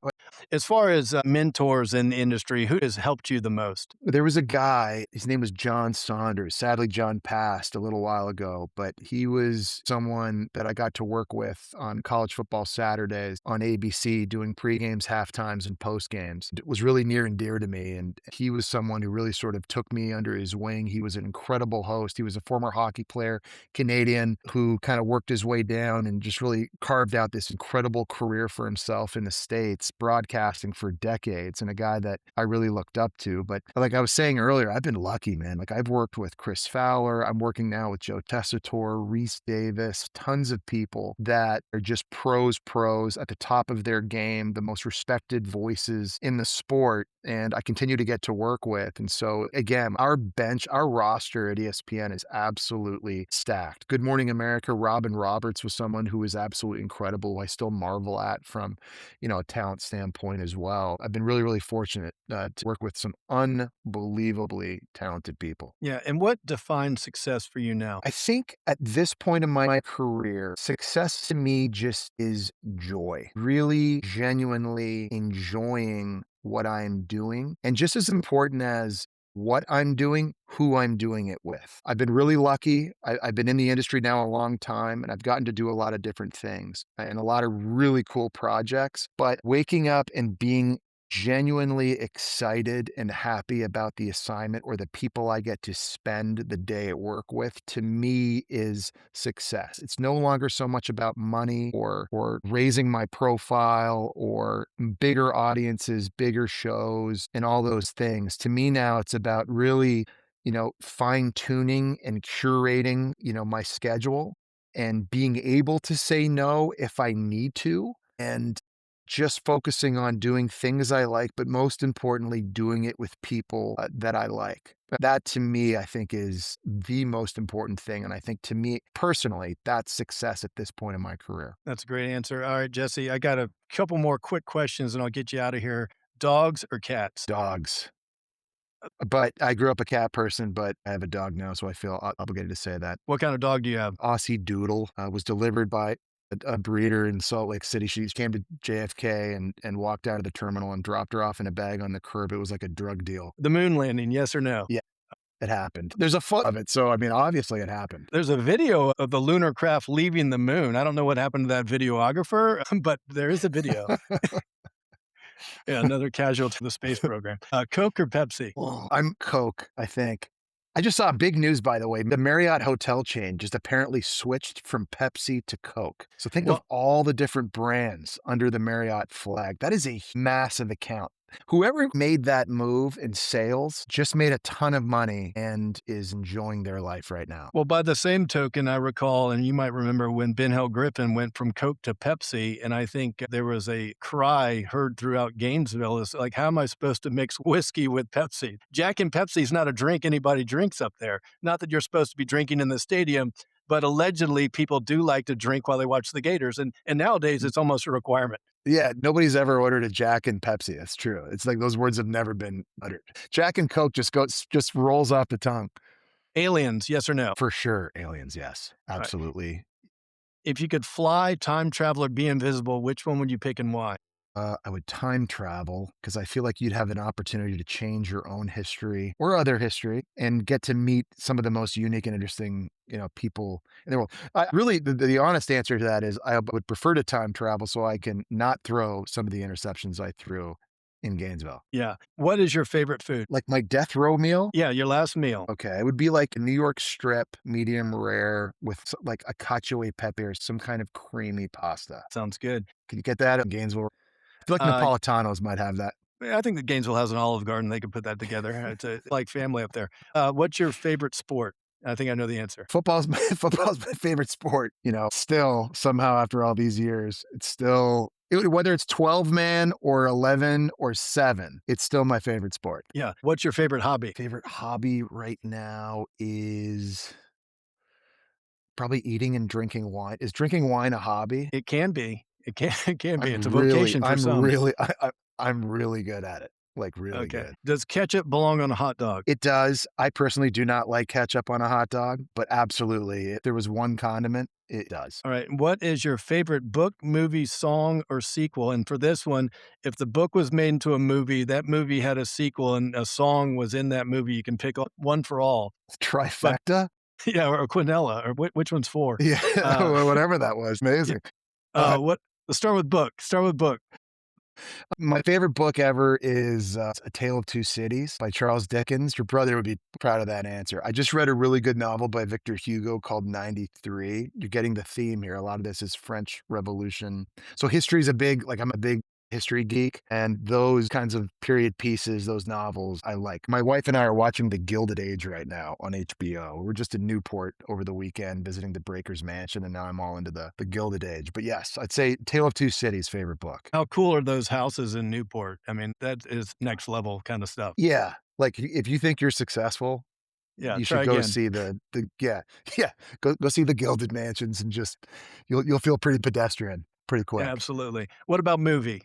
As far as mentors in the industry, who has helped you the most? There was a guy, his name was John Saunders. Sadly, John passed a little while ago, but he was someone that I got to work with on college football Saturdays on ABC doing pre-games, halftimes, and post-games. It was really near and dear to me, and he was someone who really sort of took me under his wing. He was an incredible host. He was a former hockey player, Canadian, who kind of worked his way down and just really carved out this incredible career for himself in the States, broadcasting for decades, and a guy that I really looked up to. But like I was saying earlier, I've been lucky, man. Like I've worked with Chris Fowler. I'm working now with Joe Tessitore, Reese Davis, tons of people that are just pros at the top of their game, the most respected voices in the sport. And I continue to get to work with. And so again, our bench, our roster at ESPN is absolutely stacked. Good Morning America, Robin Roberts was someone who was absolutely incredible, who I still marvel at from, a talent standpoint as well. I've been really, really fortunate to work with some unbelievably talented people. Yeah, and what defines success for you now? I think at this point in my career, success to me just is joy, really genuinely enjoying what I'm doing. And just as important as what I'm doing, who I'm doing it with. I've been really lucky. I've been in the industry now a long time and I've gotten to do a lot of different things and a lot of really cool projects. But waking up and being genuinely excited and happy about the assignment or the people I get to spend the day at work with, to me is success. It's no longer so much about money or raising my profile or bigger audiences, bigger shows, and all those things. To me now, it's about really, fine tuning and curating, my schedule and being able to say no if I need to. And just focusing on doing things I like, but most importantly, doing it with people that I like. That to me, I think is the most important thing. And I think to me personally, that's success at this point in my career. That's a great answer. All right, Jesse, I got a couple more quick questions and I'll get you out of here. Dogs or cats? Dogs. But I grew up a cat person, but I have a dog now, so I feel obligated to say that. What kind of dog do you have? Aussie Doodle was delivered by a breeder in Salt Lake City. She came to JFK and walked out of the terminal and dropped her off in a bag on the curb. It was like a drug deal. The moon landing, yes or no? Yeah, it happened. There's a photo of it, so I mean, obviously it happened. There's a video of the lunar craft leaving the moon. I don't know what happened to that videographer, but there is a video. Yeah, another casualty to the space program. Coke or Pepsi? Oh, I'm Coke, I think. I just saw big news, by the way. The Marriott hotel chain just apparently switched from Pepsi to Coke. So think of Well, all the different brands under the Marriott flag. That is a massive account. Whoever made that move in sales just made a ton of money and is enjoying their life right now. Well, by the same token, I recall, and you might remember when Ben Hill Griffin went from Coke to Pepsi, and I think there was a cry heard throughout Gainesville. It's like, how am I supposed to mix whiskey with Pepsi? Jack and Pepsi is not a drink anybody drinks up there. Not that you're supposed to be drinking in the stadium, but allegedly people do like to drink while they watch the Gators, and nowadays it's almost a requirement. Yeah, nobody's ever ordered a Jack and Pepsi. That's true. It's like those words have never been uttered. Jack and Coke just rolls off the tongue. Aliens, yes or no? For sure, aliens, yes, All right. absolutely. If you could fly, time travel, or be invisible, which one would you pick and why? I would time travel because I feel like you'd have an opportunity to change your own history or other history and get to meet some of the most unique and interesting, people in the world. Really, the honest answer to that is I would prefer to time travel so I can not throw some of the interceptions I threw in Gainesville. Yeah. What is your favorite food? Like my death row meal. Yeah, your last meal. Okay, it would be like a New York strip, medium rare with like a cacio e pepe or some kind of creamy pasta. Sounds good. Can you get that in Gainesville? I feel like Uh, Napolitanos might have that. I think that Gainesville has an Olive Garden. They could put that together. It's like family up there. What's your favorite sport? I think I know the answer. Football's my favorite sport, still somehow after all these years, it's still whether it's 12 man or 11 or 7, it's still my favorite sport. Yeah. What's your favorite hobby? Favorite hobby right now is probably eating and drinking wine. Is drinking wine a hobby? It can be. It can. It can be. I'm It's a really vocation for I'm some. really I I'm really good at it. like really Okay. good. Does ketchup belong on a hot dog? It does. I personally do not like ketchup on a hot dog, but absolutely, if there was one condiment, it does. All right. What is your favorite book, movie, song, or sequel? And for this one, if the book was made into a movie, that movie had a sequel and a song was in that movie, you can pick one for all. But Trifecta? yeah, or quinella, or which one's for? Yeah, Uh, whatever that was, yeah, amazing. Uh, what? Let's start with book. Start with book. my favorite book ever is, A Tale of Two Cities by Charles Dickens. Your brother would be proud of that answer. I just read a really good novel by Victor Hugo called 93. You're getting the theme here. A lot of this is French Revolution. So history is a big like, I'm a big history geek, and those kinds of period pieces, those novels, I like. My wife and I are watching The Gilded Age right now on HBO. We're just in Newport over the weekend visiting the Breakers Mansion, and now I'm all into the Gilded Age. But yes, I'd say Tale of Two Cities, favorite book. How cool are those houses in Newport? I mean, that is next level kind of stuff. Yeah, like, if you think you're successful, Yeah. you should Try go again. see the yeah, yeah, go see the Gilded Mansions and just you'll feel pretty pedestrian pretty quick. Absolutely. What about movie?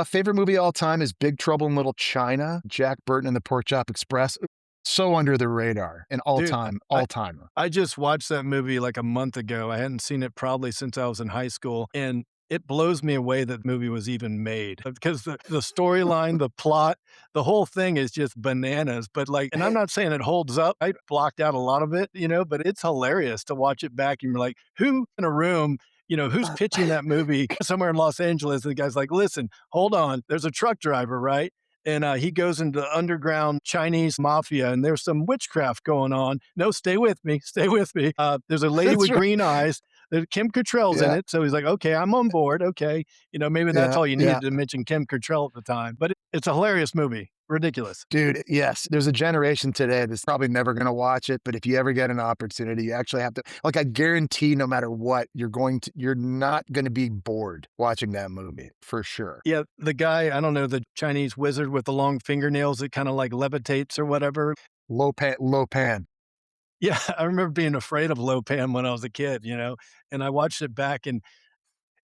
Favorite movie of all time is Big Trouble in Little China, Jack Burton and the Pork Chop Express. So under the radar, an Dude, all-timer. I just watched that movie like a month ago. I hadn't seen it probably since I was in high school, and it blows me away that the movie was even made because the storyline, the plot, the whole thing is just bananas. But like, and I'm not saying it holds up. I blocked out a lot of it, but it's hilarious to watch it back and you're like, who in a room, who's pitching that movie somewhere in Los Angeles? And the guy's like, listen, hold on. There's a truck driver, right? And he goes into the underground Chinese mafia, and there's some witchcraft going on. No, stay with me, stay with me. There's a lady That's with right. green eyes. There's Kim Cattrall's in Yeah, it, so he's like, "Okay, I'm on board. Okay, maybe that's yeah, all you yeah. needed to mention Kim Cattrall at the time." But it's a hilarious movie, ridiculous. Dude, yes, there's a generation today that's probably never gonna watch it, but if you ever get an opportunity, you actually have to like, I guarantee no matter what, you're not gonna be bored watching that movie, for sure. Yeah, the guy, I don't know, the Chinese wizard with the long fingernails that kind of like levitates or whatever. Low pan. Yeah, I remember being afraid of Lopan when I was a kid, and I watched it back and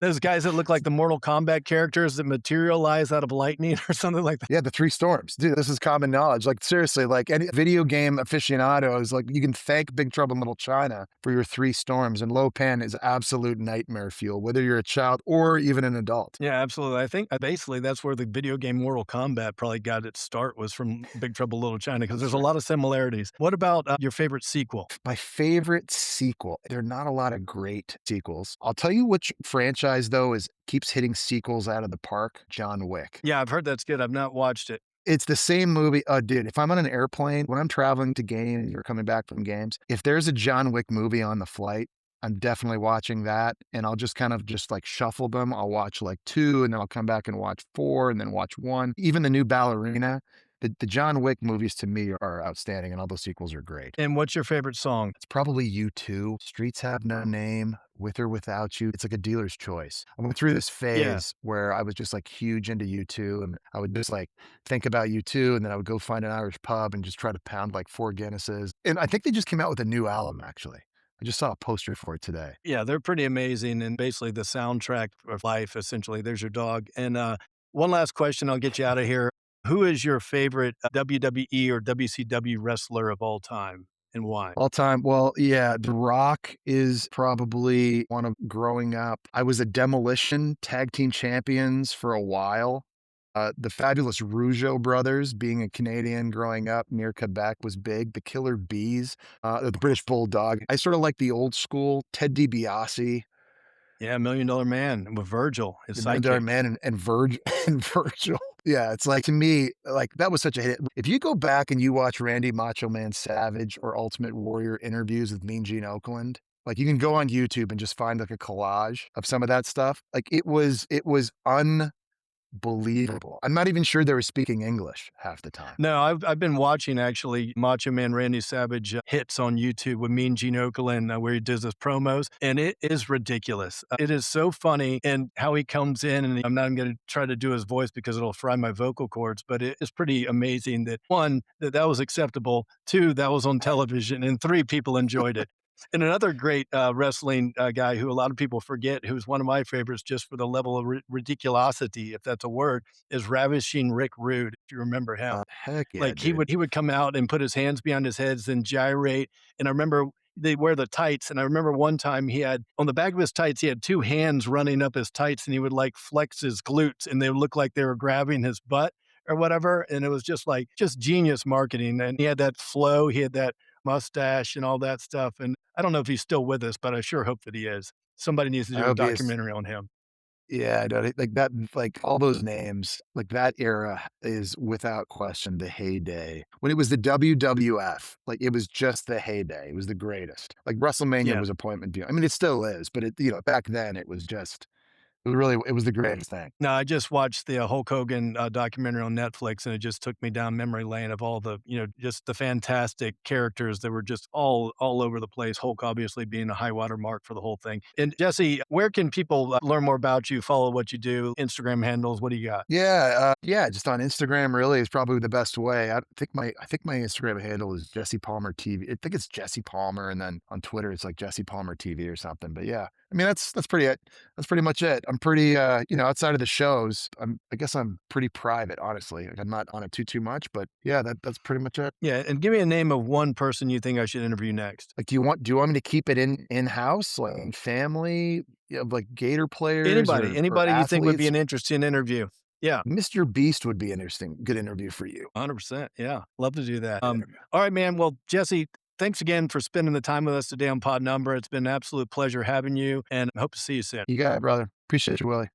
those guys that look like the Mortal Kombat characters that materialize out of lightning or something like that. Yeah, the 3 storms. Dude, this is common knowledge. Like, seriously, like, any video game aficionado is like, you can thank Big Trouble in Little China for your 3 storms, and low pan is absolute nightmare fuel, whether you're a child or even an adult. Yeah, absolutely. I think basically that's where the video game Mortal Kombat probably got its start was from Big Trouble Little China because That's there's a right. lot of similarities. What about your favorite sequel? My favorite sequel, there are not a lot of great sequels. I'll tell you which franchise, though, is keeps hitting sequels out of the park, John Wick. Yeah, I've heard that's good. I've not watched it. It's the same movie. Oh, dude, if I'm on an airplane, when I'm traveling to games or coming back from games, if there's a John Wick movie on the flight, I'm definitely watching that. And I'll just kind of just like shuffle them. I'll watch like 2 and then I'll come back and watch 4 and then watch 1. Even the new Ballerina, the John Wick movies to me are outstanding and all those sequels are great. And what's your favorite song? It's probably U2. Streets Have No Name, With or Without You. It's like a dealer's choice. I went through this Yeah. phase where I was just like huge into U2 and I would just like think about U2 and then I would go find an Irish pub and just try to pound like 4 Guinnesses. And I think they just came out with a new album actually. I just saw a poster for it today. Yeah, they're pretty amazing and basically the soundtrack of life, essentially. There's your dog. And one last question, I'll get you out of here. Who is your favorite WWE or WCW wrestler of all time and why? All time. Well, yeah, The Rock is probably one of growing up. I was a Demolition tag team champions for a while. The fabulous Rougeau brothers, being a Canadian growing up near Quebec, was big. The Killer Bees, the British Bulldog. I sort of like the old school Ted DiBiase, Yeah, Million Dollar Man with Virgil, his the Million Dollar sidekick. Man, and Virgil. And Virgil. Yeah, it's like to me, like that was such a hit. If you go back and you watch Randy Macho Man Savage or Ultimate Warrior interviews with Mean Gene Okerlund, like you can go on YouTube and just find like a collage of some of that stuff. Like it was unbelievable. I'm not even sure they were speaking English half the time. No, I've been watching actually Macho Man Randy Savage hits on YouTube with Mean Gene Okerlund where he does his promos, and it is ridiculous. It is so funny, and how he comes in, and I'm not going to try to do his voice because it'll fry my vocal cords, but it is pretty amazing that one that was acceptable, two that was on television, and three people enjoyed it. And another great wrestling guy who a lot of people forget, who's one of my favorites just for the level of ridiculosity, if that's a word, is Ravishing Rick Rude, if you remember him. Heck yeah, Like, he dude. would he would come out and put his hands behind his heads and gyrate, and I remember they wear the tights, and I remember one time he had on the back of his tights, he had 2 hands running up his tights, and he would, like, flex his glutes, and they would look like they were grabbing his butt or whatever, and it was just, like, just genius marketing, and he had that flow, he had that mustache and all that stuff, and I don't know if he's still with us, but I sure hope that he is. Somebody needs to I do a hope he is. documentary on him. Yeah, I know, like, that like, all those names, like, that era is without question the heyday. When it was the WWF, like, it was just the heyday, it was the greatest. Like, WrestleMania Yeah. was appointment deal. I mean, it still is, but back then, it was just it was the greatest thing. No, I just watched the Hulk Hogan documentary on Netflix, and it just took me down memory lane of all the, just the fantastic characters that were just all over the place. Hulk obviously being a high water mark for the whole thing. And Jesse, where can people learn more about you, follow what you do, Instagram handles? What do you got? Yeah, just on Instagram really is probably the best way. I think my Instagram handle is Jesse Palmer TV. I think it's Jesse Palmer, and then on Twitter it's like Jesse Palmer TV or something. But yeah, I mean that's pretty it. That's pretty much it. I'm pretty outside of the shows, I guess I'm pretty private, honestly. Like, I'm not on it too much, but yeah, that's pretty much it. Yeah, and give me a name of one person you think I should interview next. Like, do you want me to keep it in-house, like in family, like Gator players or Anybody you think would be athletes? an interesting interview. Yeah. Mr. Beast would be interesting. Good interview for you. 100%. Yeah. Love to do that. Good interview. All right, man. Well, Jesse, thanks again for spending the time with us today on PodNumbra. It's been an absolute pleasure having you, and I hope to see you soon. You got it, brother. Appreciate you, Willie.